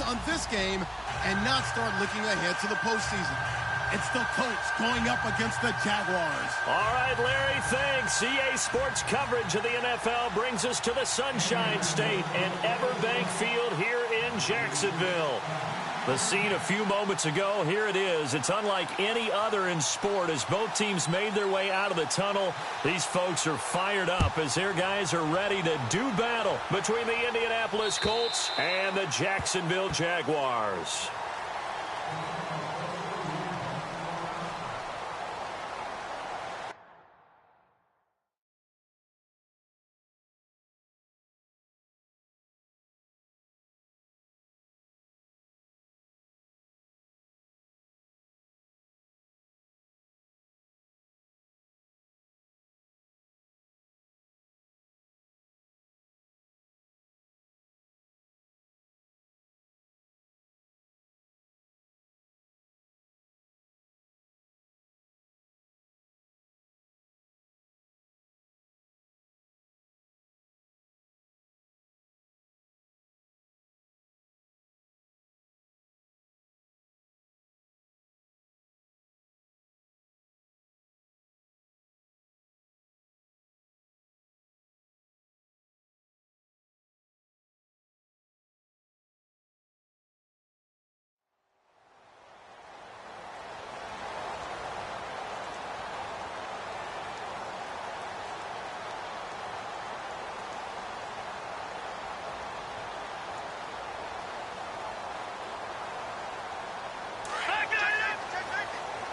on this game and not start looking ahead to the postseason. It's the Colts going up against the Jaguars. All right, Larry, thanks. EA Sports coverage of the NFL brings us to the Sunshine State and Everbank Field here in Jacksonville. The scene a few moments ago, here it is. It's unlike any other in sport as both teams made their way out of the tunnel. These folks are fired up as their guys are ready to do battle between the Indianapolis Colts and the Jacksonville Jaguars.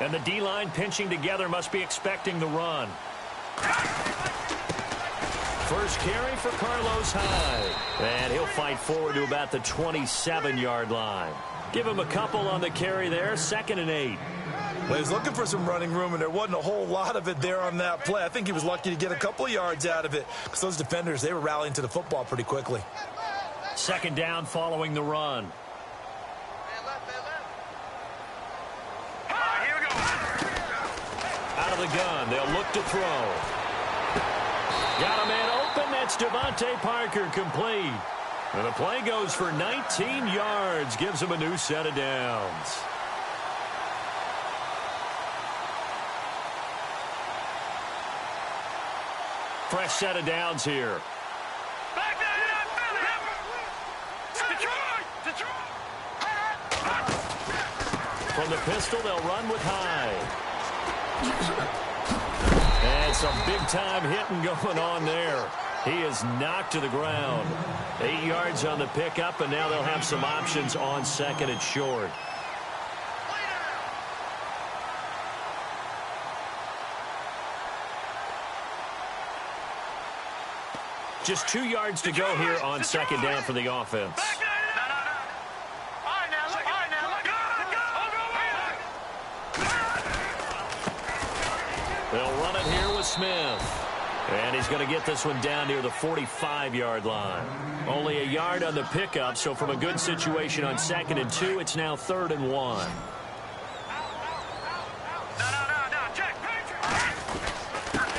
And the D-line pinching together must be expecting the run. First carry for Carlos Hyde. And he'll fight forward to about the 27-yard line. Give him a couple on the carry there. 2nd and 8. Well, he's looking for some running room, and there wasn't a whole lot of it there on that play. I think he was lucky to get a couple yards out of it because those defenders, they were rallying to the football pretty quickly. 2nd down following the run. Out of the gun, they'll look to throw. Got a man open, that's Devontae Parker, complete. And the play goes for 19 yards, gives him a new set of downs. Fresh set of downs here. From the pistol, they'll run with Hyde. And some big-time hitting going on there. He is knocked to the ground. 8 yards on the pickup, and now they'll have some options on 2nd and short. Just 2 yards to go here on 2nd down for the offense. They'll run it here with Smith. And he's going to get this one down near the 45-yard line. Only a yard on the pickup, so from a good situation on 2nd and 2, it's now 3rd and 1.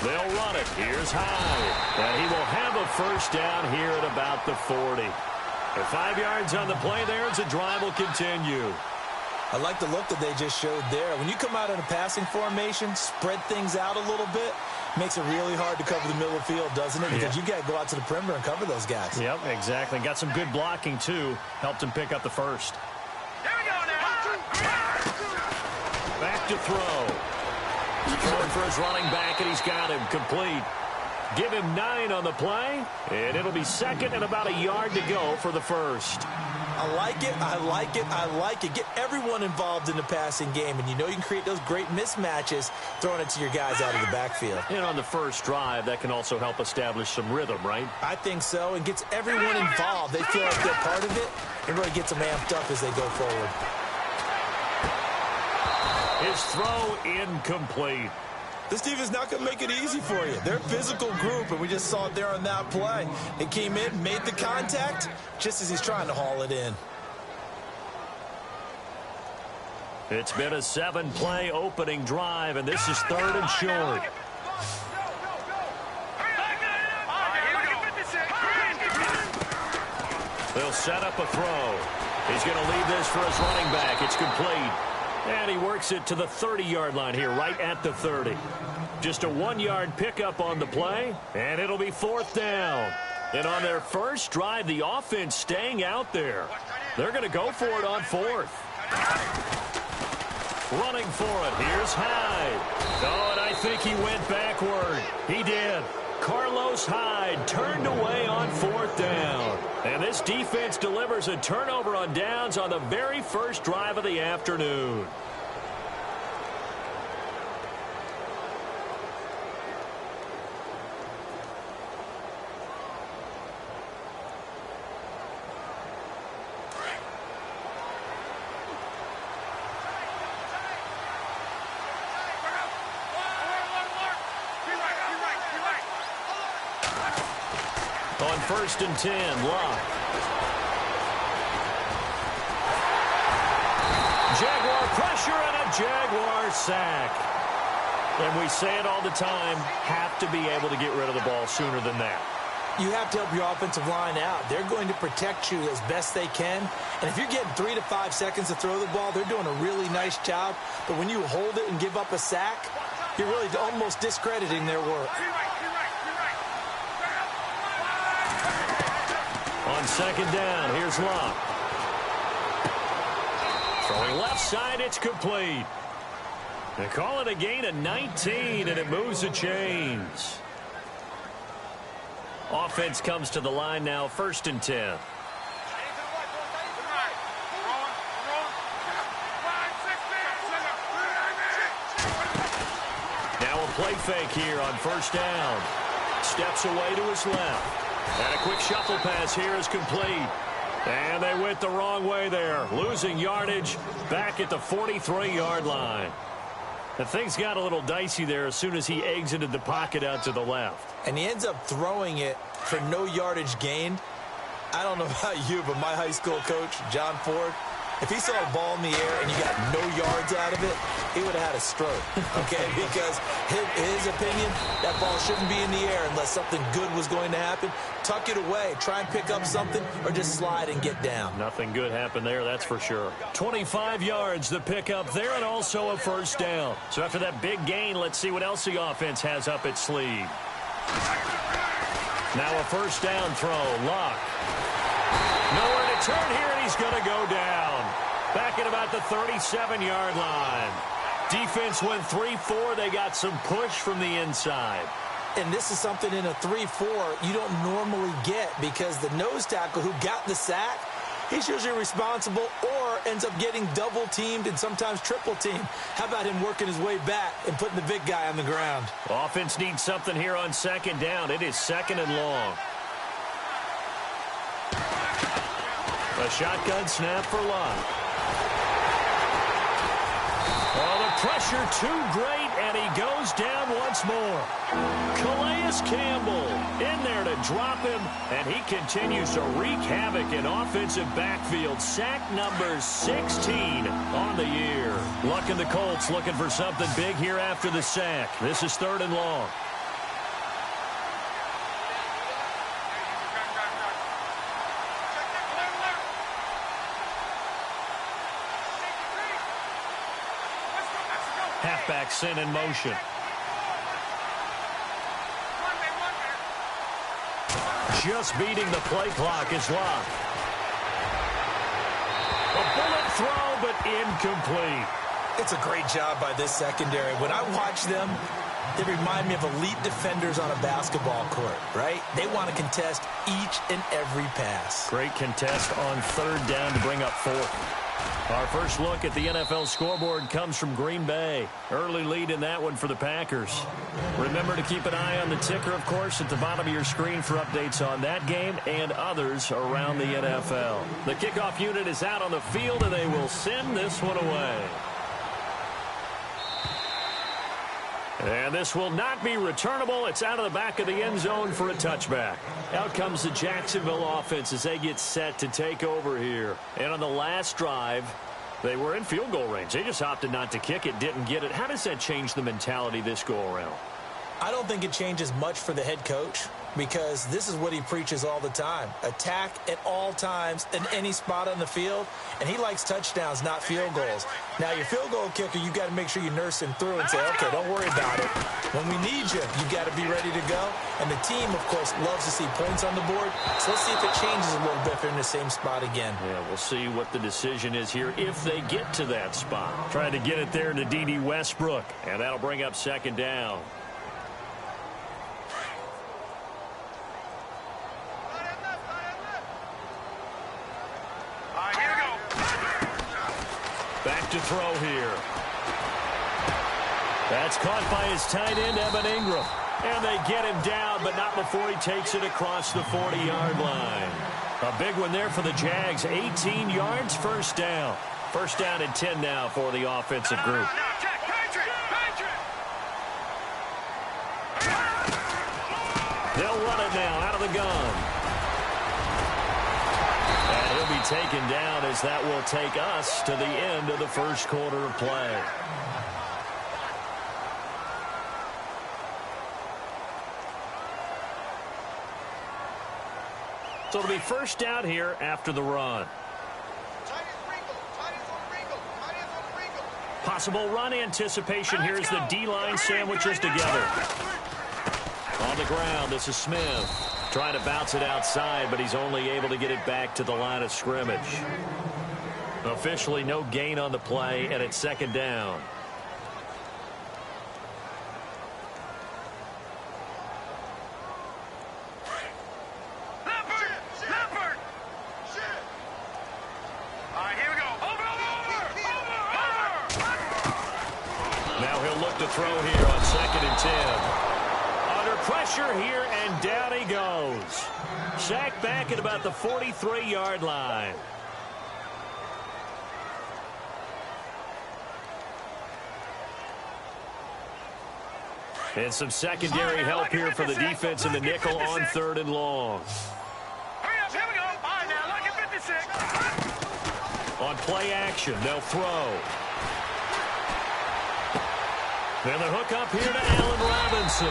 They'll run it. Here's Hyde. And he will have a first down here at about the 40. And 5 yards on the play there as the drive will continue. I like the look that they just showed there. When you come out in a passing formation, spread things out a little bit, makes it really hard to cover the middle of the field, doesn't it? Because you got to go out to the perimeter and cover those guys. Yep, exactly. Got some good blocking, too. Helped him pick up the first. Here we go now. Back to throw. Throwing for his running back, and he's got him complete. Give him 9 on the play, and it'll be 2nd and about a yard to go for the first. I like it, I like it, I like it. Get everyone involved in the passing game, and you know you can create those great mismatches throwing it to your guys out of the backfield. And on the first drive, that can also help establish some rhythm, right? I think so, and gets everyone involved. They feel like they're part of it, and really gets them amped up as they go forward. His throw incomplete. This team is not going to make it easy for you. They're a physical group, and we just saw it there on that play. It came in, made the contact, just as he's trying to haul it in. It's been a 7-play opening drive, and this is 3rd and short. They'll set up a throw. He's going to leave this for his running back. It's complete. And he works it to the 30-yard line here, right at the 30. Just a 1-yard pickup on the play, and it'll be 4th down. And on their first drive, the offense staying out there. They're going to go for it on 4th. Running for it. Here's Hyde. Oh, and I think he went backward. He did. Carlos Hyde turned away on 4th down. And this defense delivers a turnover on downs on the very first drive of the afternoon. On 1st and 10, Locke. Jaguar pressure and a Jaguar sack. And we say it all the time, have to be able to get rid of the ball sooner than that. You have to help your offensive line out. They're going to protect you as best they can. And if you're getting 3 to 5 seconds to throw the ball, they're doing a really nice job. But when you hold it and give up a sack, you're really almost discrediting their work. On 2nd down, here's Locke. Throwing left side, it's complete. They call it a gain of 19, and it moves the chains. Offense comes to the line now, 1st and 10. Now a play fake here on 1st down. Steps away to his left. And a quick shuffle pass here is complete. And they went the wrong way there. Losing yardage back at the 43-yard line. And things got a little dicey there as soon as he exited the pocket out to the left. And he ends up throwing it for no yardage gained. I don't know about you, but my high school coach, John Ford, if he saw a ball in the air and you got no yards out of it, he would have had a stroke, okay? Because his opinion, that ball shouldn't be in the air unless something good was going to happen. Tuck it away, try and pick up something, or just slide and get down. Nothing good happened there, that's for sure. 25 yards the pickup there, and also a 1st down. So after that big gain, let's see what else the offense has up its sleeve. Now a 1st down throw, Locke. Nowhere to turn here, and he's going to go down. Back at about the 37-yard line. Defense went 3-4. They got some push from the inside. And this is something in a 3-4 you don't normally get because the nose tackle who got the sack, he's usually responsible or ends up getting double-teamed and sometimes triple-teamed. How about him working his way back and putting the big guy on the ground? Offense needs something here on 2nd down. It is 2nd and long. A shotgun snap for Locke. Oh, the pressure too great, and he goes down once more. Calais Campbell in there to drop him, and he continues to wreak havoc in offensive backfield. Sack number 16 on the year. Luck and the Colts looking for something big here after the sack. This is 3rd and long. Halfback sent in motion. Just beating the play clock is Locke. A bullet throw, but incomplete. It's a great job by this secondary. When I watch them, they remind me of elite defenders on a basketball court, right? They want to contest each and every pass. Great contest on 3rd down to bring up 4th. Our first look at the NFL scoreboard comes from Green Bay. Early lead in that one for the Packers. Remember to keep an eye on the ticker, of course, at the bottom of your screen for updates on that game and others around the NFL. The kickoff unit is out on the field, and they will send this one away. And this will not be returnable. It's out of the back of the end zone for a touchback. Out comes the Jacksonville offense as they get set to take over here. And on the last drive, they were in field goal range. They just opted not to kick it, didn't get it. How does that change the mentality this go-around? I don't think it changes much for the head coach. because this is what he preaches all the time. Attack at all times in any spot on the field, and he likes touchdowns, not field goals. Now, your field goal kicker, you got to make sure you nurse him through and say, okay, don't worry about it. When we need you, you got to be ready to go. And the team, of course, loves to see points on the board. So let's see if it changes a little bit if they're in the same spot again. Yeah, we'll see what the decision is here if they get to that spot. Trying to get it there to D.D. Westbrook, and that'll bring up second down. Back to throw here. That's caught by his tight end, Evan Ingram. And they get him down, but not before he takes it across the 40-yard line. A big one there for the Jags. 18 yards, first down. First down and 10 now for the offensive group. They'll run it now out of the gun. And he'll be taken down as that will take us to the end of the first quarter of play. So it'll be first down here after the run. Possible run anticipation here as the D-line sandwiches together. On the ground, this is Smith. Trying to bounce it outside, but he's only able to get it back to the line of scrimmage. Officially no gain on the play, and it's second down. Now he'll look to throw here on 2nd and 10. Under pressure here, and down he goes. Sacked back at about the 43-yard line. And some secondary help here for the defense in the nickel on 3rd and long. Here we go. All right, now, look at 56. On play action, they'll throw. And the hook up here to Allen Robinson.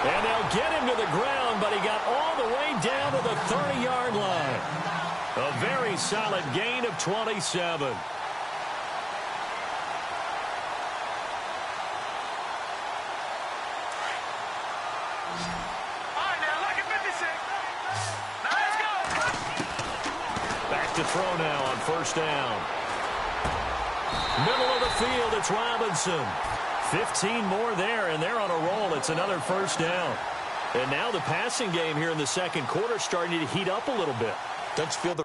And they'll get him to the ground, but he got all the way down to the 30-yard line. A very solid gain of 27. All right, now, look at 56. Now, let's go. Back to throw now on first down. Middle of the field, it's Robinson. 15 more there, and they're on a roll. It's another first down. And now the passing game here in the second quarter starting to heat up a little bit. Don't you feel the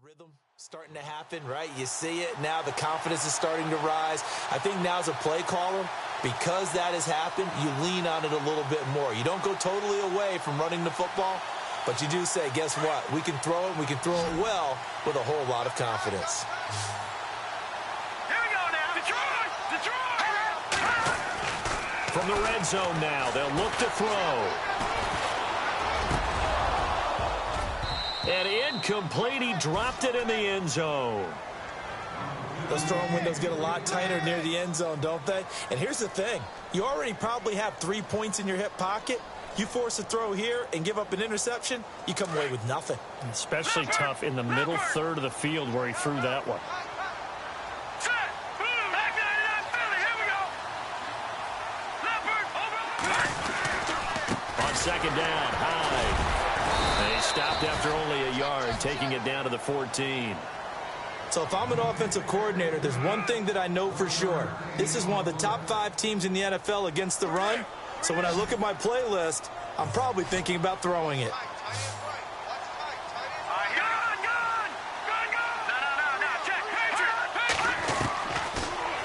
rhythm starting to happen, right? You see it now. The confidence is starting to rise. I think now as a play caller, because that has happened, you lean on it a little bit more. You don't go totally away from running the football, but you do say, guess what? We can throw it. We can throw it well with a whole lot of confidence. Here we go now. Detroit! From the red zone now, they'll look to throw. And incomplete, he dropped it in the end zone. Those throwing windows get a lot tighter near the end zone, don't they? And here's the thing. You already probably have 3 points in your hip pocket. You force a throw here and give up an interception, you come away with nothing. Especially tough in the middle third of the field where he threw that one. On second down, Hyde. They stopped after only a yard, taking it down to the 14. So if I'm an offensive coordinator, there's one thing that I know for sure. This is one of the top 5 teams in the NFL against the run. So when I look at my playlist, I'm probably thinking about throwing it.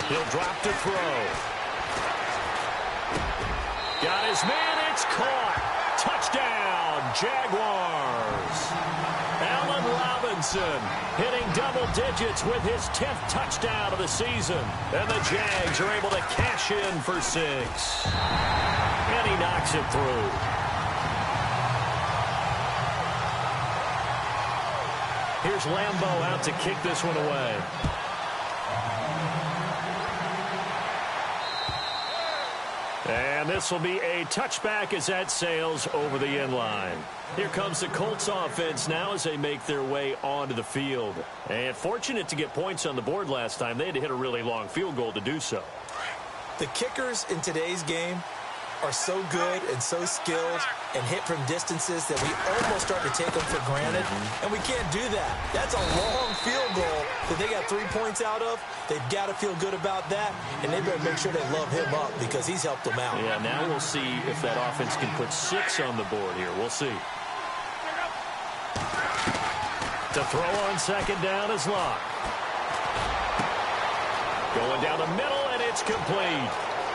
He'll drop to throw. Got his man, it's caught. Touchdown, Jaguars. Allen Robinson hitting double digits with his 10th touchdown of the season. And the Jags are able to cash in for 6. And he knocks it through. Here's Lambeau out to kick this one away. And this will be a touchback as that sails over the end line. Here comes the Colts offense now as they make their way onto the field. And fortunate to get points on the board last time. They had to hit a really long field goal to do so. The kickers in today's game are so good and so skilled and hit from distances that we almost start to take them for granted. And we can't do that. That's a long field goal that they got 3 points out of. They've got to feel good about that, and they better make sure they love him up because he's helped them out. Yeah, now we'll see if that offense can put 6 on the board here. We'll see. To throw on second down is Locke. Going down the middle, and it's complete.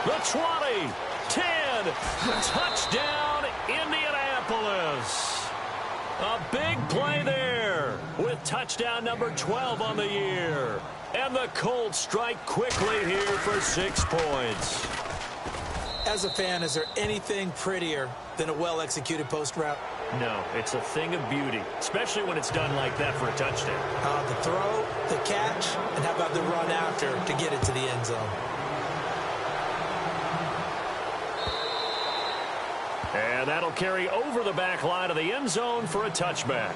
The 20, 10, touchdown, Indianapolis. A big play there with touchdown number 12 on the year. And the Colts strike quickly here for 6 points. As a fan, is there anything prettier than a well-executed post route? No, it's a thing of beauty, especially when it's done like that for a touchdown. The throw, the catch, and how about the run after to get it to the end zone? And that'll carry over the back line of the end zone for a touchback.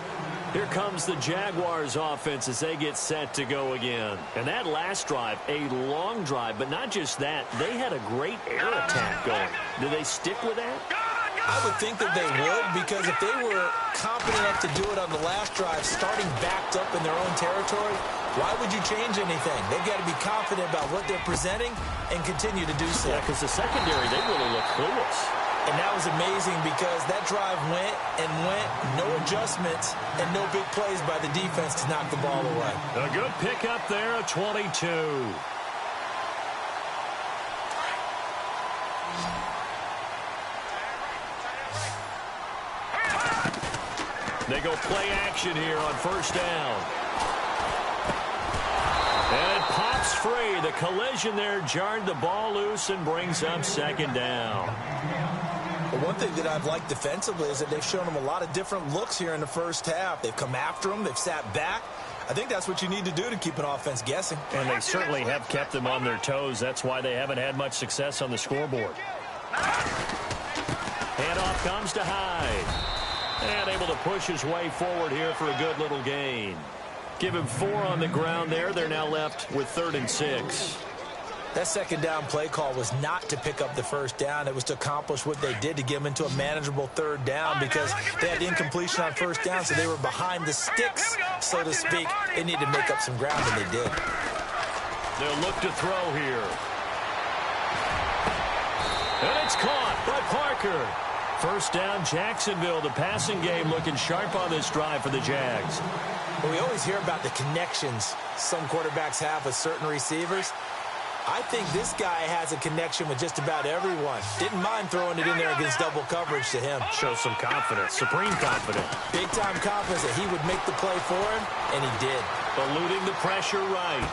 Here comes the Jaguars offense as they get set to go again. And that last drive, a long drive, but not just that. They had a great air attack going. Do they stick with that? I would think that they would, because if they were confident enough to do it on the last drive, starting backed up in their own territory, why would you change anything? They've got to be confident about what they're presenting and continue to do so. Yeah, because the secondary, they really look clueless. And that was amazing because that drive went and went, no adjustments, and no big plays by the defense to knock the ball away. A good pickup there, a 22. They go play action here on first down. And it pops free. The collision there jarred the ball loose and brings up second down. But one thing that I've liked defensively is that they've shown them a lot of different looks here in the first half. They've come after them. They've sat back. I think that's what you need to do to keep an offense guessing. And they certainly have kept them on their toes. That's why they haven't had much success on the scoreboard. Handoff comes to Hyde. And able to push his way forward here for a good little gain. Give him 4 on the ground there. They're now left with 3rd and 6. That second down play call was not to pick up the first down. It was to accomplish what they did, to get them into a manageable 3rd down, because they had incompletion on first down, so they were behind the sticks, so to speak. They needed to make up some ground, and they did. They'll look to throw here. And it's caught by Parker. First down, Jacksonville. The passing game looking sharp on this drive for the Jags. Well, we always hear about the connections some quarterbacks have with certain receivers. I think this guy has a connection with just about everyone. Didn't mind throwing it in there against double coverage to him. Shows some confidence, supreme confidence. Big-time confidence that he would make the play for him, and he did. Eluding the pressure right.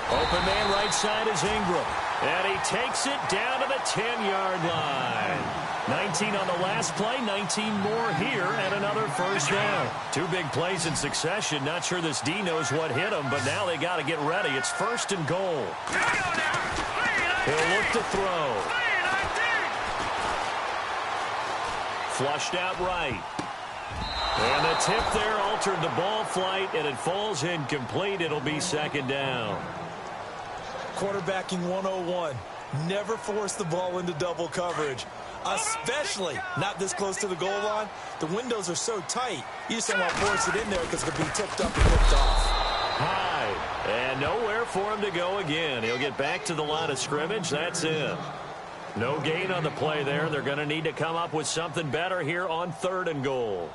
Open man right side is Ingram. And he takes it down to the 10-yard line. 19 on the last play, 19 more here, and another first down. 2 big plays in succession. Not sure this D knows what hit him, but now they got to get ready. It's 1st and goal. He'll look to throw. Flushed out right. And the tip there altered the ball flight, and it falls incomplete. It'll be 2nd down. Quarterbacking 101. Never force the ball into double coverage, especially not this close to the goal line. The windows are so tight, you just don't want to force it in there because it could be tipped up and tipped off. High, and nowhere for him to go again. He'll get back to the line of scrimmage. That's it. No gain on the play there. They're going to need to come up with something better here on 3rd and goal.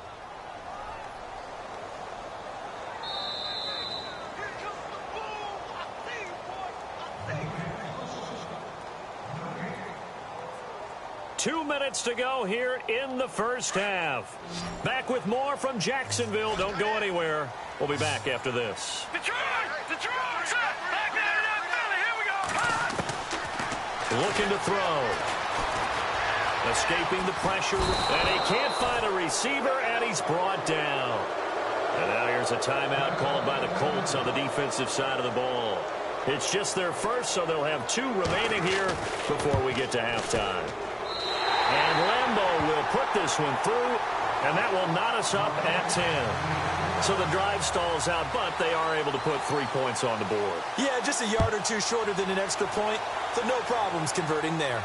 minutes to go here in the first half. Back with more from Jacksonville. Don't go anywhere. We'll be back after this. Detroit! Detroit! Set! Back there in Philly! Here we go! Looking to throw. Escaping the pressure. And he can't find a receiver, and he's brought down. And now here's a timeout called by the Colts on the defensive side of the ball. It's just their first, so they'll have 2 remaining here before we get to halftime. And Lambeau will put this one through, and that will knot us up at 10. So the drive stalls out, but they are able to put 3 points on the board. Yeah, just a yard or 2 shorter than an extra point, so no problems converting there.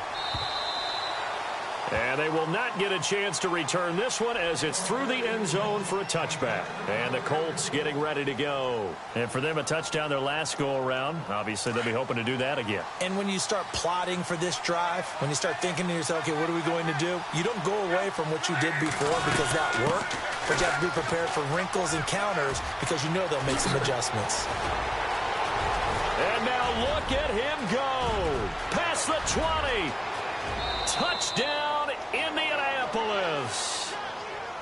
And they will not get a chance to return this one as it's through the end zone for a touchback. And the Colts getting ready to go. And for them, a touchdown their last go-around. Obviously, they'll be hoping to do that again. And when you start plotting for this drive, when you start thinking to yourself, okay, what are we going to do? You don't go away from what you did before because that worked, but you have to be prepared for wrinkles and counters because you know they'll make some adjustments. And now look at him go. Past the 20. Touchdown, Indianapolis.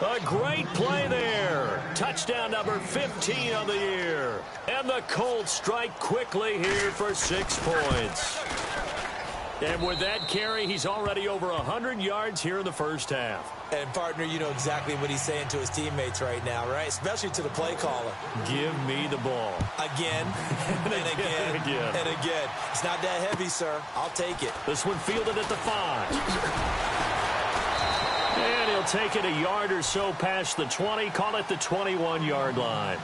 A great play there. Touchdown number 15 of the year. And the Colts strike quickly here for 6 points. And with that carry, he's already over 100 yards here in the first half. And, partner, you know exactly what he's saying to his teammates right now, right? Especially to the play caller. Give me the ball. Again, and again, and again. It's not that heavy, sir. I'll take it. This one fielded at the 5. And he'll take it a yard or so past the 20. Call it the 21-yard line.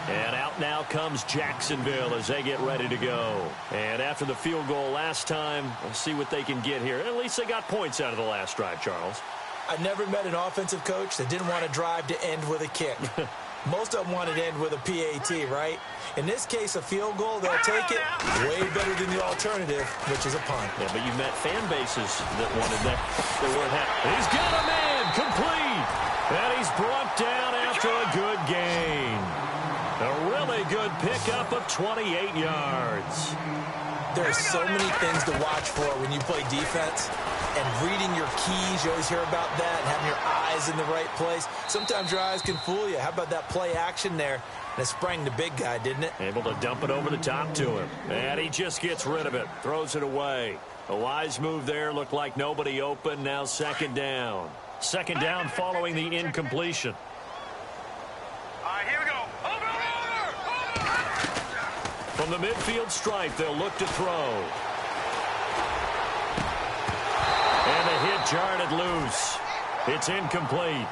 And out now comes Jacksonville as they get ready to go. And after the field goal last time, we'll see what they can get here. At least they got points out of the last drive, Charles. I never met an offensive coach that didn't want to drive to end with a kick. Most of them wanted to end with a PAT, right? In this case, a field goal, they'll take it way better than the alternative, which is a punt. Yeah, but you met fan bases that wanted that. They weren't happy. He's got a man, complete. And he's brought down after a good gain. A really good pickup of 28 yards. There are so many things to watch for when you play defense. And reading your keys, you always hear about that, and having your eyes in the right place. Sometimes your eyes can fool you. How about that play action there? And it sprang the big guy, didn't it? Able to dump it over the top to him. And he just gets rid of it, throws it away. A wise move there, looked like nobody open. Now second down. Second down following the incompletion. All right, here we go. Over. From the midfield stripe, they'll look to throw. And the hit jarred loose. It's incomplete.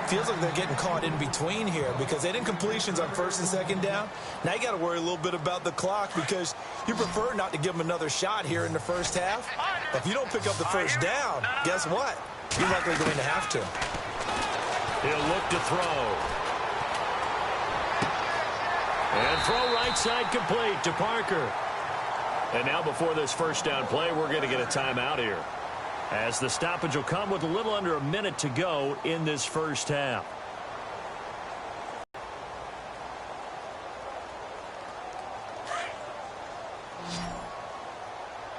Feels like they're getting caught in between here because they had incompletions on first and second down. Now you got to worry a little bit about the clock because you prefer not to give them another shot here in the first half. But if you don't pick up the first down, guess what? You're likely going to have to. He'll look to throw. And throw right side complete to Parker. And now before this first down play, we're going to get a timeout here, as the stoppage will come with a little under a minute to go in this first half.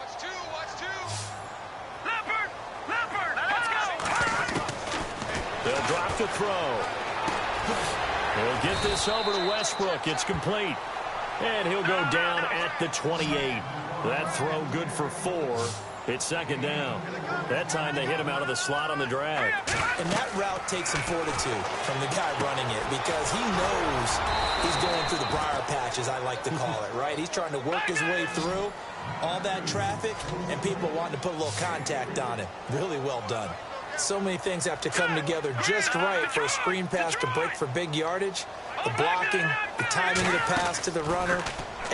Watch two. Leopard, let's go. They'll drop the throw. He'll get this over to Westbrook. It's complete. And he'll go down at the 28. That throw good for 4. It's second down. That time they hit him out of the slot on the drag. And that route takes some fortitude from the guy running it because he knows he's going through the briar patch, as I like to call it, right? He's trying to work his way through all that traffic and people wanting to put a little contact on him. Really well done. So many things have to come together just right for a screen pass to break for big yardage. The blocking, the timing of the pass to the runner,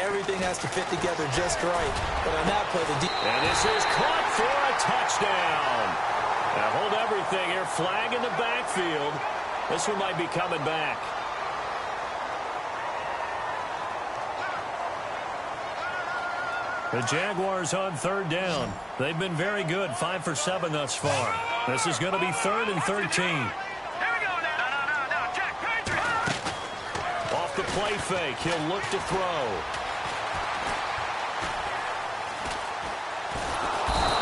everything has to fit together just right. But on that play, and this is caught for a touchdown. Now hold everything here. Flag in the backfield. This one might be coming back. The Jaguars on third down. They've been very good, 5 for 7 thus far. This is going to be 3rd and 13. Here we go now. Jack, Patriot. Off the play fake, he'll look to throw.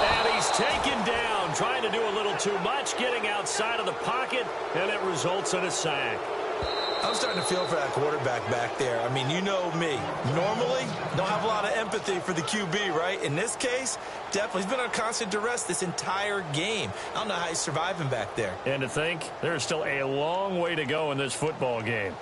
And he's Taken down, trying to do a little too much, getting outside of the pocket, and it results in a sack. I'm starting to feel for that quarterback back there. I mean, you know me. Normally, don't have a lot of empathy for the QB, right? In this case, definitely. He's been on constant duress this entire game. I don't know how he's surviving back there. And to think, there's still a long way to go in this football game.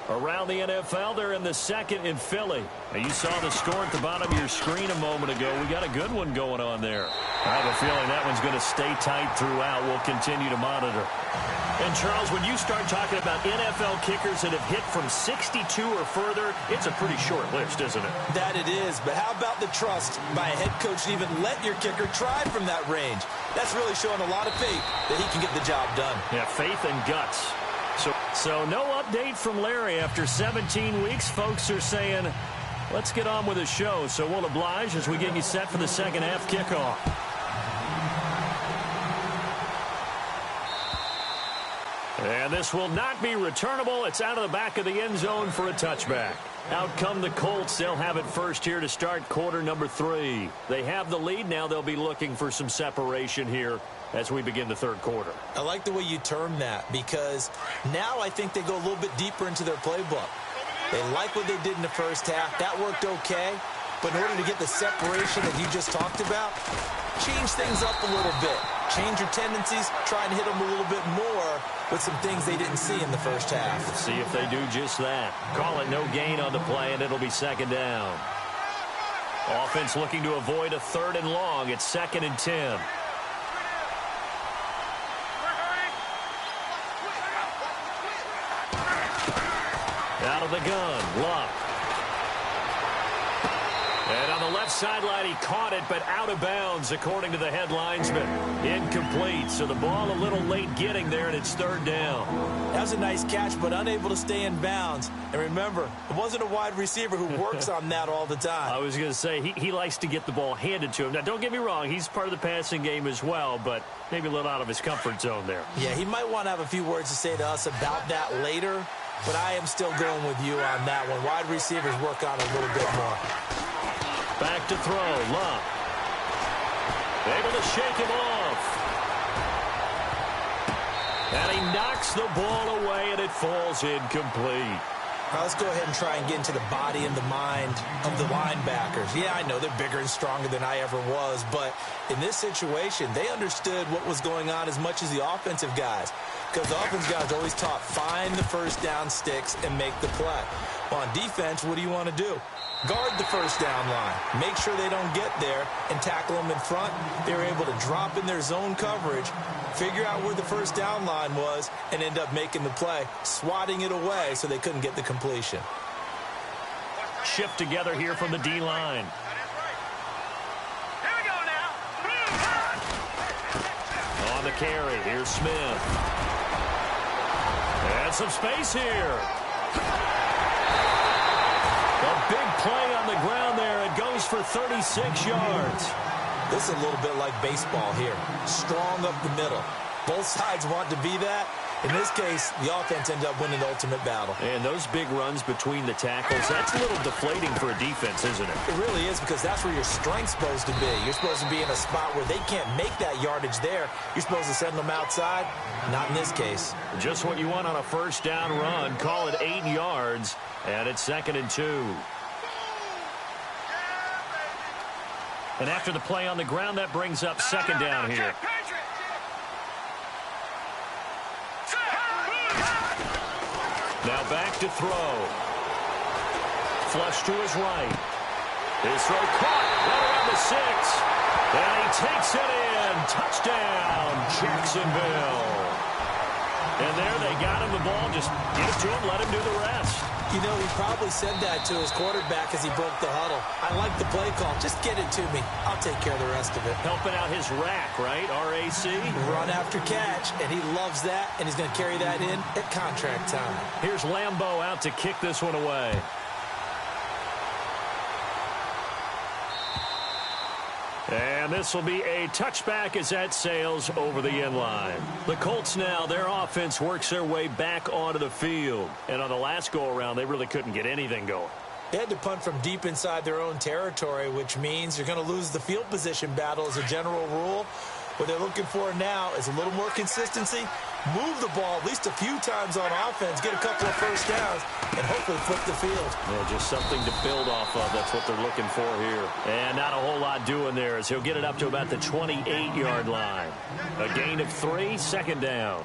Around the NFL, they're in the second in Philly. Now, you saw the score at the bottom of your screen a moment ago. We got a good one going on there. I have a feeling that one's going to stay tight throughout. We'll continue to monitor. And, Charles, when you start talking about NFL kickers that have hit from 62 or further, it's a pretty short list, isn't it? That it is. But how about the trust by a head coach to even let your kicker try from that range? That's really showing a lot of faith that he can get the job done. Yeah, faith and guts. So no update from Larry after 17 weeks. Folks are saying, let's get on with the show. So we'll oblige as we get you set for the second half kickoff. And this will not be returnable. It's out of the back of the end zone for a touchback. Out come the Colts. They'll have it first here to start quarter number 3. They have the lead. Now they'll be looking for some separation here as we begin the third quarter. I like the way you term that, because now I think they go a little bit deeper into their playbook. They like what they did in the first half. That worked okay. But in order to get the separation that you just talked about, change things up a little bit. Change your tendencies, try and hit them a little bit more with some things they didn't see in the first half. Let's see if they do just that. Call it no gain on the play, and it'll be second down. Offense looking to avoid a third and long. It's 2nd and 10. Out of the gun, Luck. And on the left sideline, he caught it, but out of bounds, according to the head linesman. Incomplete, so the ball a little late getting there, and it's third down. That was a nice catch, but unable to stay in bounds. And remember, it wasn't a wide receiver who works on that all the time. I was going to say, he likes to get the ball handed to him. Now, don't get me wrong, he's part of the passing game as well, but maybe a little out of his comfort zone there. Yeah, he might want to have a few words to say to us about that later, but I am still going with you on that one. Wide receivers work on a little bit more. Back to throw, Love. Able to shake him off. And he knocks the ball away, and it falls incomplete. Now let's go ahead and try and get into the body and the mind of the linebackers. Yeah, I know they're bigger and stronger than I ever was, but in this situation, they understood what was going on as much as the offensive guys, because the offensive guys are always taught, find the first down sticks and make the play. Well, on defense, what do you want to do? Guard the first down line. Make sure they don't get there and tackle them in front. They were able to drop in their zone coverage, figure out where the first down line was, and end up making the play, swatting it away so they couldn't get the completion. Shift together here from the D-line. Here we go now. On the carry, here's Smith. And some space here. A big play on the ground there. It goes for 36 yards. This is a little bit like baseball here. Strong up the middle. Both sides want to be that. In this case, the offense ends up winning the ultimate battle. And those big runs between the tackles, that's a little deflating for a defense, isn't it? It really is, because that's where your strength's supposed to be. You're supposed to be in a spot where they can't make that yardage there. You're supposed to send them outside. Not in this case. Just what you want on a first down run. Call it 8 yards, and it's 2nd and 2. And after the play on the ground, that brings up second down here. Now back to throw. Flush to his right. His throw caught right around the 6. And he takes it in. Touchdown, Jacksonville. And there they got him the ball. Just give it to him, let him do the rest. You know, he probably said that to his quarterback as he broke the huddle. I like the play call. Just get it to me. I'll take care of the rest of it. Helping out his rack, right? R-A-C? Run after catch, and he loves that, and he's going to carry that in at contract time. Here's Lambeau out to kick this one away. And this will be a touchback as that sails over the end line. The Colts now, their offense works their way back onto the field. And on the last go-around, they really couldn't get anything going. They had to punt from deep inside their own territory, which means you're going to lose the field position battle as a general rule. What they're looking for now is a little more consistency, move the ball at least a few times on offense, get a couple of first downs, and hopefully flip the field. Yeah, just something to build off of. That's what they're looking for here. And not a whole lot doing there as he'll get it up to about the 28-yard line. A gain of 3, second down.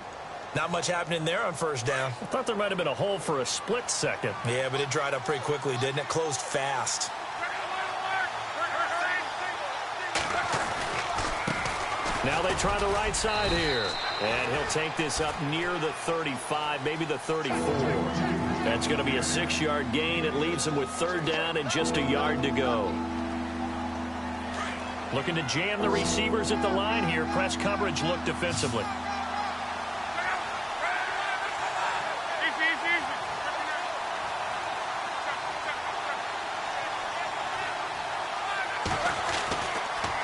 Not much happening there on first down. I thought there might have been a hole for a split second. Yeah, but it dried up pretty quickly, didn't it? Closed fast. Now they try the right side here. And he'll take this up near the 35, maybe the 34. That's going to be a 6-yard gain. It leaves him with third down and just a yard to go. Looking to jam the receivers at the line here. Press coverage look defensively.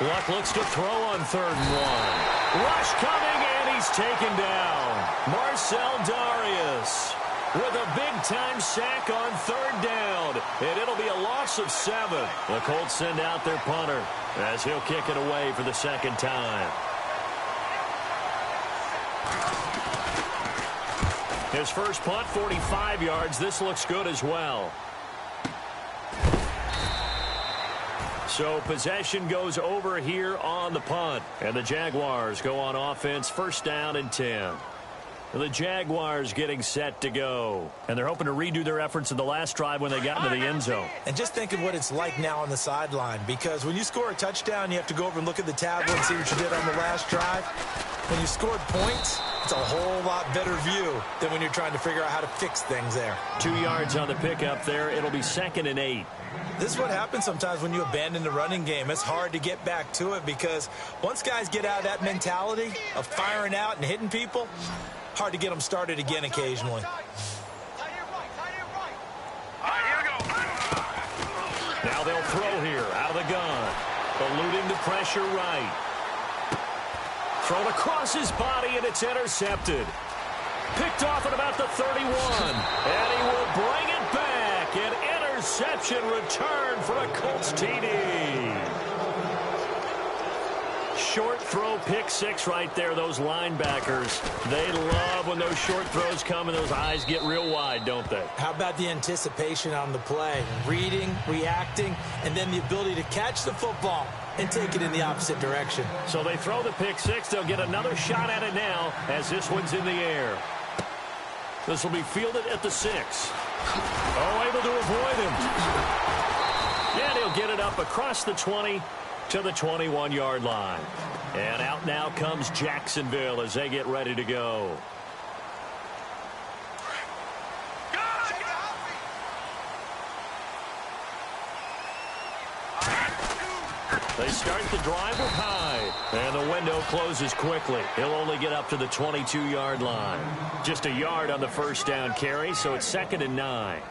Luck looks to throw on 3rd and 1. Rush coming, and he's taken down. Marcel Darius with a big-time sack on 3rd down, and it'll be a loss of 7. The Colts send out their punter as he'll kick it away for the second time. His first punt, 45 yards. This looks good as well. So possession goes over here on the punt. And the Jaguars go on offense, first down and 10. The Jaguars getting set to go. And they're hoping to redo their efforts in the last drive when they got into the end zone. And just think of what it's like now on the sideline. Because when you score a touchdown, you have to go over and look at the tablet and see what you did on the last drive. When you scored points, it's a whole lot better view than when you're trying to figure out how to fix things there. 2 yards on the pickup there. It'll be 2nd and 8. This is what happens sometimes when you abandon the running game. It's hard to get back to it because once guys get out of that mentality of firing out and hitting people, hard to get them started again occasionally. Now they'll throw here out of the gun. Eluding the pressure right. Thrown across his body, and it's intercepted. Picked off at about the 31. And he will bring it back. An interception return for a Colts TD. Short throw, pick 6 right there. Those linebackers, they love when those short throws come and those eyes get real wide, don't they? How about the anticipation on the play? Reading, reacting, and then the ability to catch the football and take it in the opposite direction. So they throw the pick 6. They'll get another shot at it now as this one's in the air. This will be fielded at the 6. Oh, able to avoid him. And he'll get it up across the 20 to the 21-yard line. And out now comes Jacksonville as they get ready to go. They start the drive with Hyde. And the window closes quickly. He'll only get up to the 22-yard line. Just a yard on the first down carry, so it's 2nd and 9.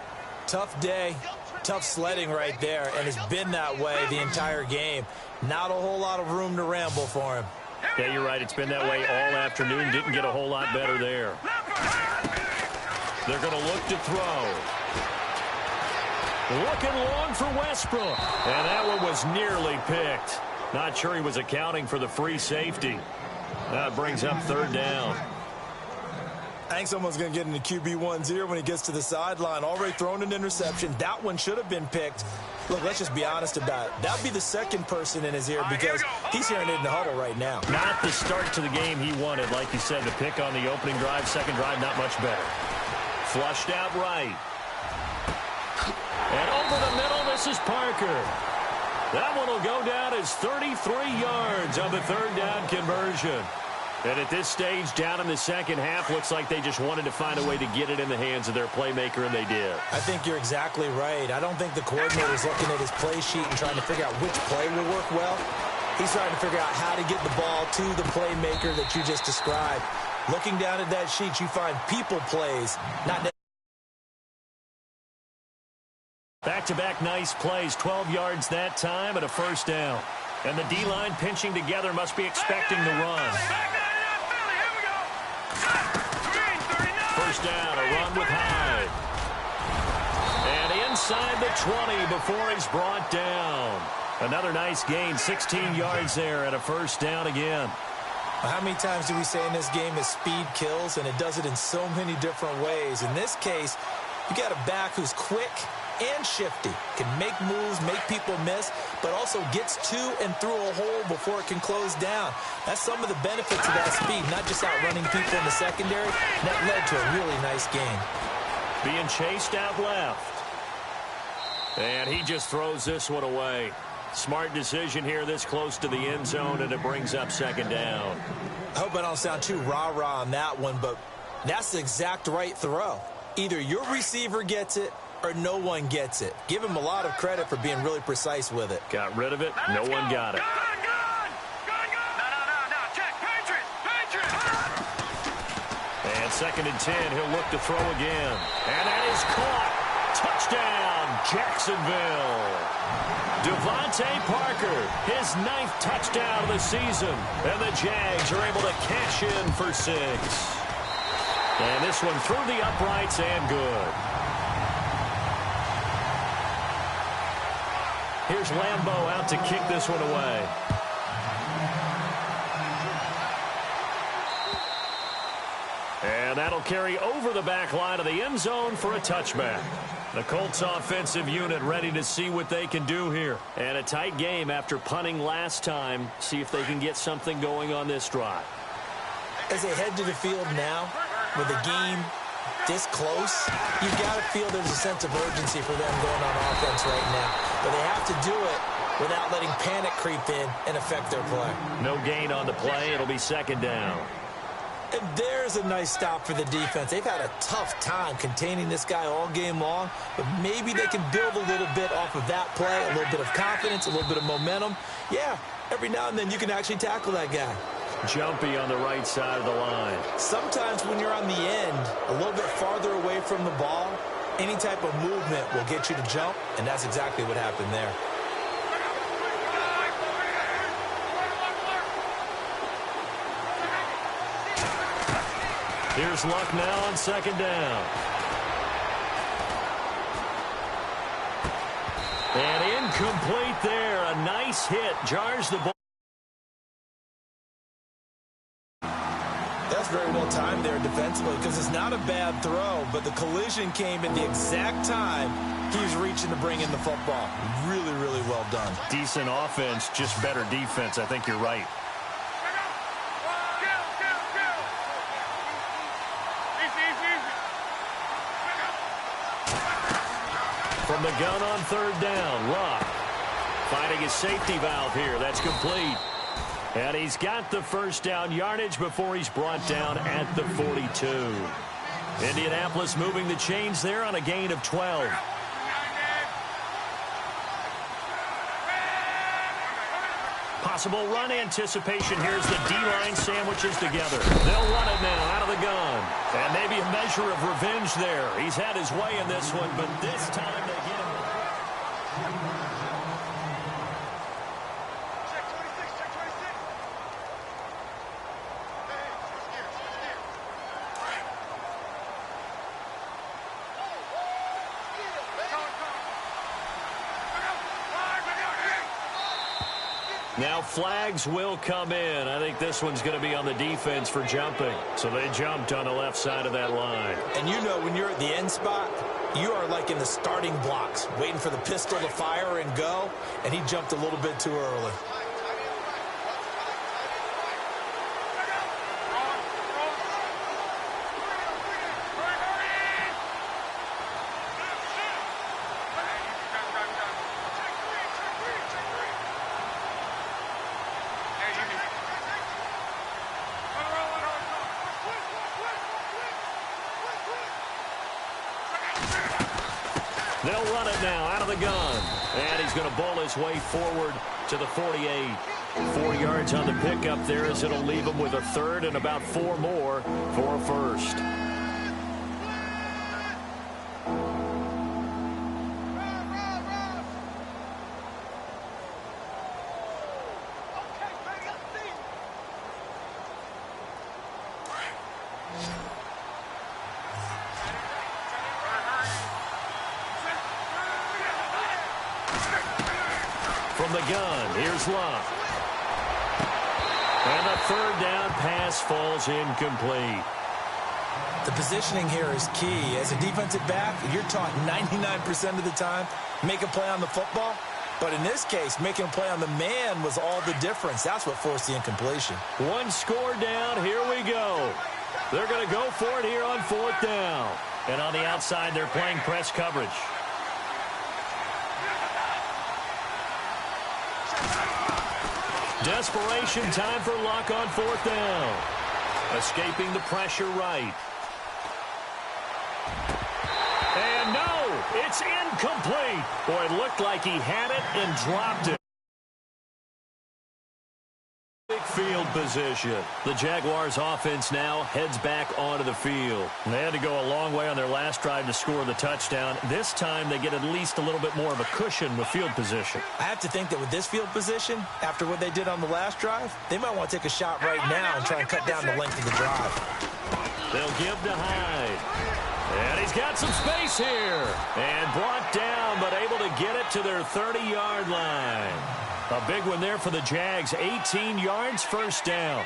Tough day. Tough sledding right there, and it's been that way the entire game. Not a whole lot of room to ramble for him. Yeah, you're right. It's been that way all afternoon. Didn't get a whole lot better there. They're going to look to throw. Looking long for Westbrook. And that one was nearly picked. Not sure he was accounting for the free safety. That brings up 3rd down. I think someone's going to get into QB1-0 when he gets to the sideline. Already thrown an interception. That one should have been picked. Look, let's just be honest about it. That would be the second person in his ear because he's hearing it in the huddle right now. Not the start to the game he wanted. Like you said, the pick on the opening drive, second drive, not much better. Flushed out right. And over the middle, this is Parker. That one will go down as 33 yards on the 3rd down conversion. And at this stage, down in the second half, looks like they just wanted to find a way to get it in the hands of their playmaker, and they did. I think you're exactly right. I don't think the coordinator's looking at his play sheet and trying to figure out which play will work well. He's trying to figure out how to get the ball to the playmaker that you just described. Looking down at that sheet, you find people plays, not back-to-back nice plays, 12 yards that time and a first down. And the D-line pinching together must be expecting the run. First down, a run with Hyde. And inside the 20 before he's brought down. Another nice gain, 16 yards there and a first down again. How many times do we say in this game that speed kills, and it does it in so many different ways? In this case, you got a back who's quick and shifty, can make moves, make people miss, but also gets to and through a hole before it can close down. That's some of the benefits of that speed, not just outrunning people in the secondary. That led to a really nice gain. Being chased out left. And he just throws this one away. Smart decision here this close to the end zone, and it brings up second down. I hope I don't sound too rah-rah on that one, but that's the exact right throw. Either your receiver gets it or no one gets it. Give him a lot of credit for being really precise with it. Got rid of it. No one got it. No, check. Patriots. And 2nd and 10, he'll look to throw again. And that is caught. Touchdown, Jacksonville. Devontae Parker, his 9th touchdown of the season. And the Jags are able to cash in for 6. And this one through the uprights and good. Here's Lambeau out to kick this one away. And that'll carry over the back line of the end zone for a touchback. The Colts offensive unit ready to see what they can do here. And a tight game after punting last time. See if they can get something going on this drive. As they head to the field now, with the game this close, you've got to feel there's a sense of urgency for them going on offense right now. But they have to do it without letting panic creep in and affect their play. No gain on the play. It'll be second down. And there's a nice stop for the defense. They've had a tough time containing this guy all game long, but maybe they can build a little bit off of that play, a little bit of confidence, a little bit of momentum. Yeah, every now and then you can actually tackle that guy. Jumpy on the right side of the line. Sometimes when you're on the end, a little bit farther away from the ball, any type of movement will get you to jump, and that's exactly what happened there. Here's Luck now on second down. And incomplete there. A nice hit. Jars the ball. That's very well timed there defensively because it's not a bad throw, but the collision came at the exact time he was reaching to bring in the football. Really, really well done. Decent offense, just better defense. I think you're right. From the gun on third down, Luck finding his safety valve here. That's complete. And he's got the first down yardage before he's brought down at the 42. Indianapolis moving the chains there on a gain of 12. Possible run anticipation. Here's the D-line sandwiches together. They'll run it now out of the gun. And maybe a measure of revenge there. He's had his way in this one, but this time they get him. Now flags will come in. I think this one's going to be on the defense for jumping. So they jumped on the left side of that line. And you know when you're at the end spot, you are like in the starting blocks, waiting for the pistol to fire and go, and he jumped a little bit too early. They'll run it now out of the gun. And he's going to bowl his way forward to the 48. 4 yards on the pickup there as it'll leave him with a third and about 4 more for a first. From the gun, here's Love. And the third down pass falls incomplete. The positioning here is key. As a defensive back, you're taught 99% of the time, make a play on the football. But in this case, making a play on the man was all the difference. That's what forced the incompletion. One score down. Here we go. They're going to go for it here on fourth down. And on the outside, they're playing press coverage. Desperation time for Luck on fourth down. Escaping the pressure right. And no, it's incomplete. Boy, it looked like he had it and dropped it. Big field position. The Jaguars offense now heads back onto the field. They had to go a long way on their last drive to score the touchdown. This time they get at least a little bit more of a cushion with field position. I have to think that with this field position, after what they did on the last drive, they might want to take a shot right now and try and cut down the length of the drive. They'll give to Hyde. And he's got some space here. And brought down, but able to get it to their 30-yard line. A big one there for the Jags. 18 yards, first down.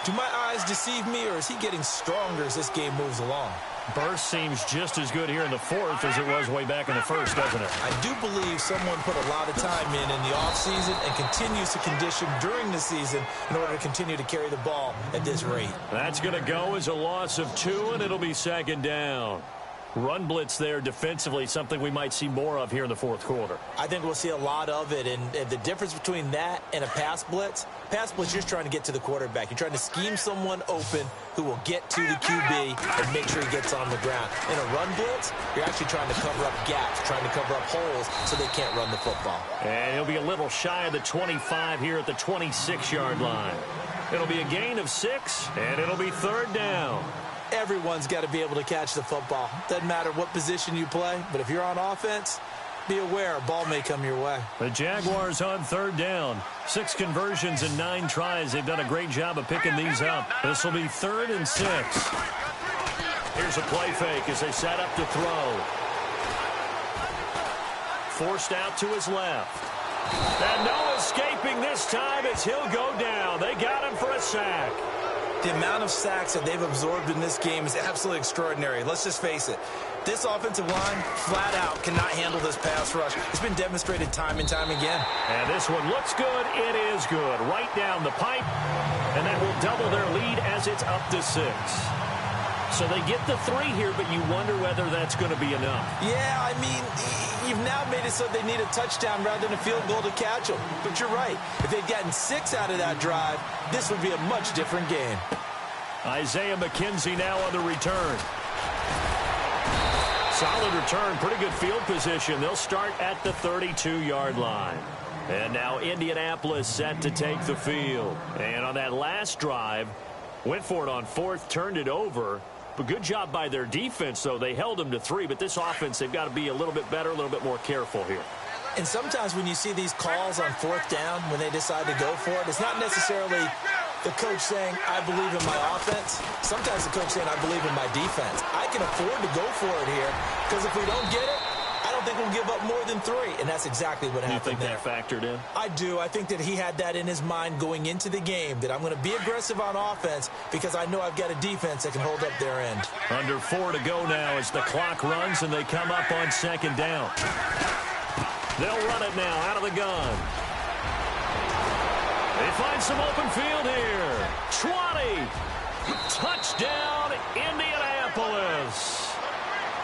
Do my eyes deceive me, or is he getting stronger as this game moves along? Burst seems just as good here in the fourth as it was way back in the first, doesn't it? I do believe someone put a lot of time in the offseason and continues to condition during the season in order to continue to carry the ball at this rate. That's going to go as a loss of 2, and it'll be second down. Run blitz there defensively, something we might see more of here in the fourth quarter. I think we'll see a lot of it, and the difference between that and a pass blitz, you're just trying to get to the quarterback. You're trying to scheme someone open who will get to the QB and make sure he gets on the ground. In a run blitz, you're actually trying to cover up gaps, trying to cover up holes so they can't run the football. And he'll be a little shy of the 25 here at the 26-yard line. It'll be a gain of 6, and it'll be third down. Everyone's got to be able to catch the football. Doesn't matter what position you play, but if you're on offense, be aware a ball may come your way. The Jaguars on third down. 6 conversions and 9 tries. They've done a great job of picking these up. This will be 3rd and 6. Here's a play fake as they set up to throw. Forced out to his left. And no escaping this time as he'll go down. They got him for a sack. The amount of sacks that they've absorbed in this game is absolutely extraordinary. Let's just face it. This offensive line, flat out, cannot handle this pass rush. It's been demonstrated time and time again. And this one looks good. It is good. Right down the pipe. And that will double their lead as it's up to 6. So they get the 3 here, but you wonder whether that's going to be enough. Yeah, I mean, you've now made it so they need a touchdown rather than a field goal to catch them. But you're right. If they'd gotten 6 out of that drive, this would be a much different game. Isaiah McKenzie now on the return. Solid return, pretty good field position. They'll start at the 32-yard line. And now Indianapolis set to take the field. And on that last drive, went for it on 4th, turned it over. But good job by their defense, though. They held them to 3, but this offense, they've got to be a little bit better, a little bit more careful here. And sometimes when you see these calls on 4th down, when they decide to go for it, it's not necessarily the coach saying, I believe in my offense. Sometimes the coach saying, I believe in my defense. I can afford to go for it here because if we don't get it, I don't think we'll give up more than 3. And that's exactly what happened there. You think that factored in? I do. I think that he had that in his mind going into the game, that I'm going to be aggressive on offense because I know I've got a defense that can hold up their end. Under 4 to go now as the clock runs and they come up on 2nd down. They'll run it now out of the gun. They find some open field here. 20. Touchdown, Indianapolis.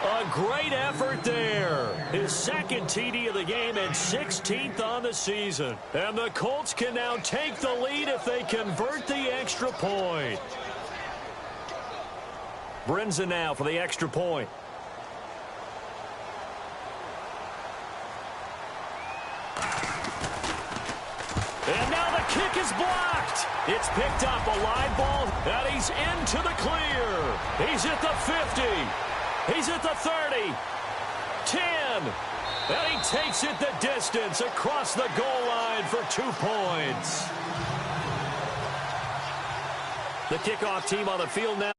A great effort there. His 2nd TD of the game and 16th on the season. And the Colts can now take the lead if they convert the extra point. Brinza now for the extra point. And now the kick is blocked. It's picked up, a live ball, and he's into the clear. He's at the 50. He's at the 30. 10. And he takes it the distance across the goal line for 2 points. The kickoff team on the field now.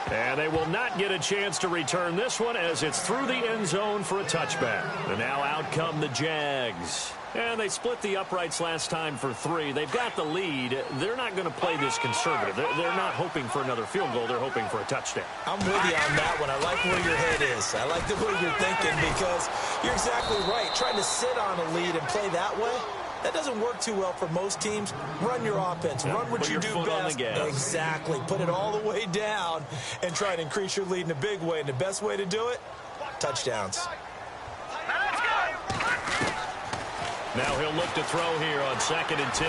And they will not get a chance to return this one as it's through the end zone for a touchback. And now out come the Jags. And they split the uprights last time for 3. They've got the lead. They're not going to play this conservative. They're not hoping for another field goal. They're hoping for a touchdown. I'm with you on that one. I like where your head is. I like the way you're thinking because you're exactly right. Trying to sit on a lead and play that way, that doesn't work too well for most teams. Run your offense. Run what you do best. Exactly. Put it all the way down and try to increase your lead in a big way. And the best way to do it, touchdowns. Now he'll look to throw here on 2nd and 10.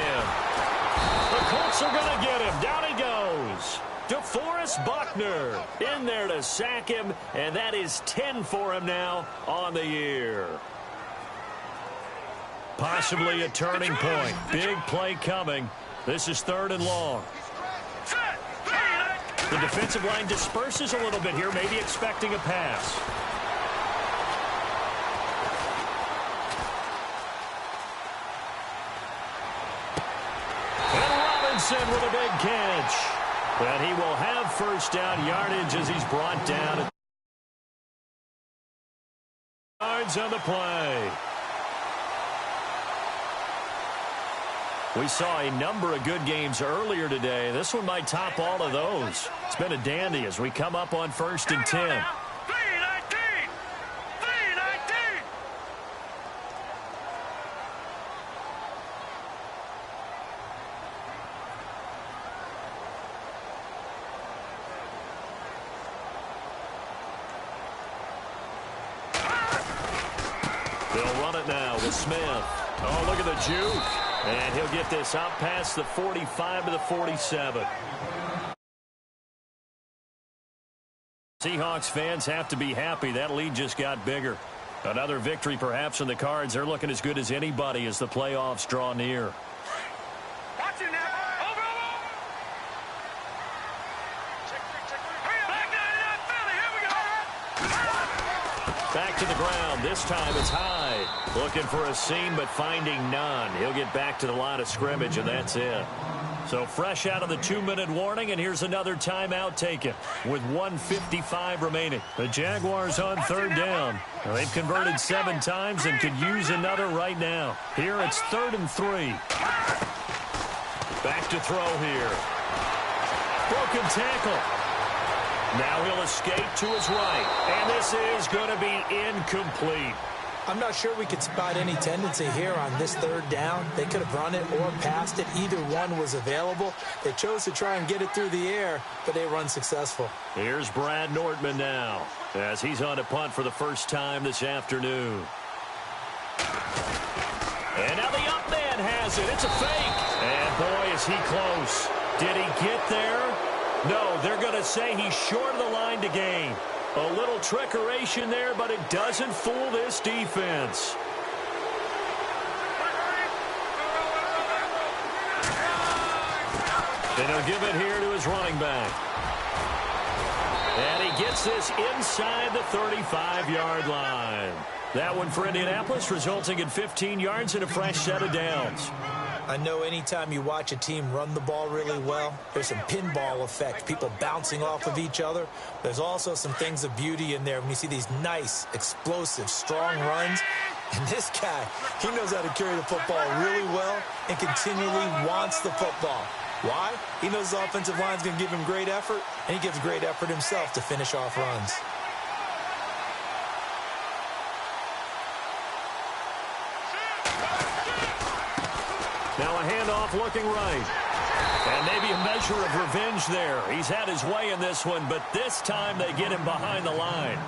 The Colts are going to get him. Down he goes. DeForest Buckner in there to sack him, and that is 10 for him now on the year. Possibly a turning point. Big play coming. This is 3rd and long. The defensive line disperses a little bit here, maybe expecting a pass. And Robinson with a big catch. And he will have first down yardage as he's brought down. Yards on the play. We saw a number of good games earlier today. This one might top all of those. It's been a dandy as we come up on 1st and 10. They'll run it now with Smith. Oh, look at the juke. And he'll get this out past the 45 to the 47. Seahawks fans have to be happy. That lead just got bigger. Another victory perhaps in the cards. They're looking as good as anybody as the playoffs draw near. Watch it now. Over. Back to the ground. This time it's Hyde. Looking for a seam, but finding none. He'll get back to the line of scrimmage, and that's it. So fresh out of the 2-minute warning, and here's another timeout taken with 1:55 remaining. The Jaguars on 3rd down. Now, they've converted 7 times and could use another right now. Here it's 3rd and 3. Back to throw here. Broken tackle. Now he'll escape to his right, and this is going to be incomplete. I'm not sure we could spot any tendency here on this 3rd down. They could have run it or passed it. Either one was available. They chose to try and get it through the air, but they were unsuccessful. Here's Brad Nortman now as he's on a punt for the first time this afternoon. And now the up man has it. It's a fake. And boy, is he close. Did he get there? No, they're going to say he's short of the line to gain. A little trickeration there, but it doesn't fool this defense. And he'll give it here to his running back. And he gets this inside the 35-yard line. That one for Indianapolis, resulting in 15 yards and a fresh set of downs. I know anytime you watch a team run the ball really well, there's some pinball effect, people bouncing off of each other. There's also some things of beauty in there when you see these nice, explosive, strong runs. And this guy, he knows how to carry the football really well and continually wants the football. Why? He knows the offensive line's going to give him great effort, and he gives great effort himself to finish off runs. Now a handoff looking right. And maybe a measure of revenge there. He's had his way in this one, but this time they get him behind the line.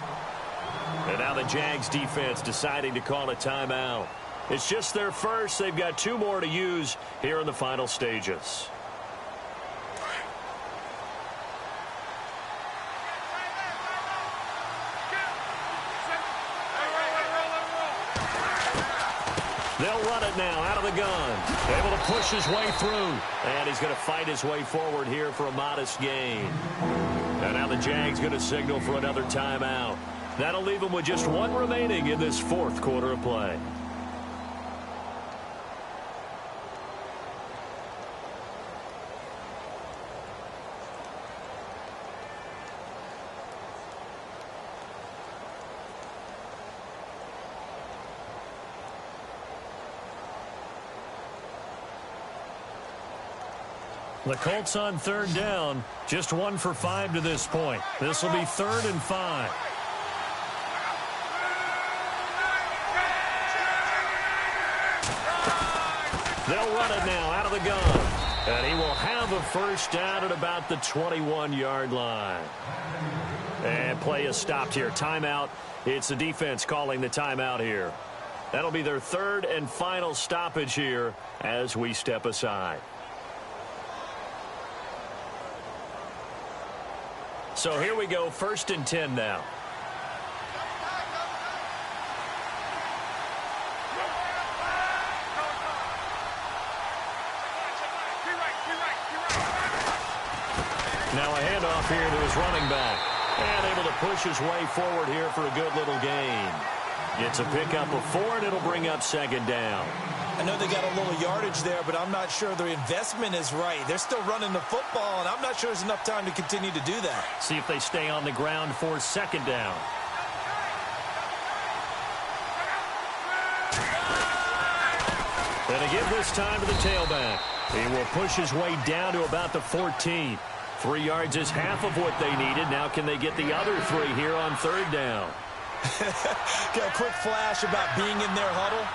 And now the Jags defense deciding to call a timeout. It's just their first. They've got 2 more to use here in the final stages. They'll run it now out of the gun. Able to push his way through. And he's going to fight his way forward here for a modest gain. And now the Jags going to signal for another timeout. That'll leave them with just 1 remaining in this 4th quarter of play. The Colts on third down, just 1 for 5 to this point. This will be 3rd and 5. They'll run it now out of the gun. And he will have a first down at about the 21-yard line. And play is stopped here. Timeout. It's the defense calling the timeout here. That'll be their 3rd and final stoppage here as we step aside. So here we go, 1st and 10 now. Now a handoff here to his running back. And able to push his way forward here for a good little gain. Gets a pickup of 4, and it'll bring up 2nd down. I know they got a little yardage there, but I'm not sure their investment is right. They're still running the football, and I'm not sure there's enough time to continue to do that. See if they stay on the ground for 2nd down. And again this time to the tailback. He will push his way down to about the 14. 3 yards is half of what they needed. Now can they get the other 3 here on 3rd down? Got a quick flash about being in their huddle.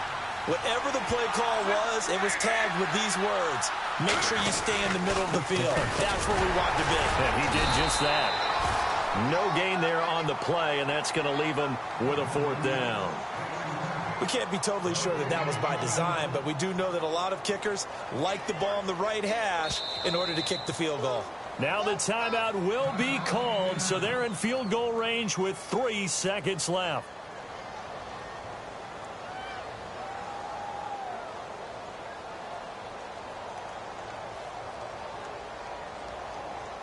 Whatever the play call was, it was tagged with these words. Make sure you stay in the middle of the field. That's where we want to be. And he did just that. No gain there on the play, and that's going to leave him with a 4th down. We can't be totally sure that that was by design, but we do know that a lot of kickers like the ball in the right hash in order to kick the field goal. Now the timeout will be called, so they're in field goal range with 3 seconds left.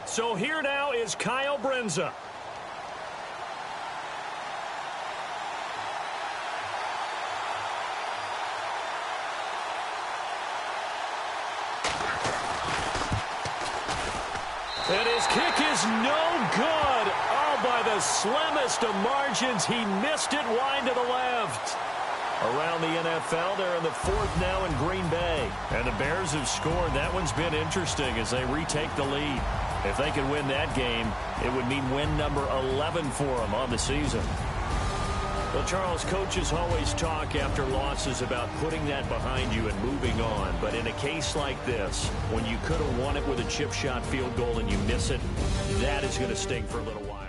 So here now is Kyle Brenza. And his kick is no good. Oh, by the slimmest of margins, he missed it wide to the left. Around the NFL, they're in the 4th now in Green Bay. And the Bears have scored. That one's been interesting as they retake the lead. If they could win that game, it would mean win number 11 for them on the season. Well, Charles, coaches always talk after losses about putting that behind you and moving on. But in a case like this, when you could have won it with a chip shot field goal and you miss it, that is going to sting for a little while.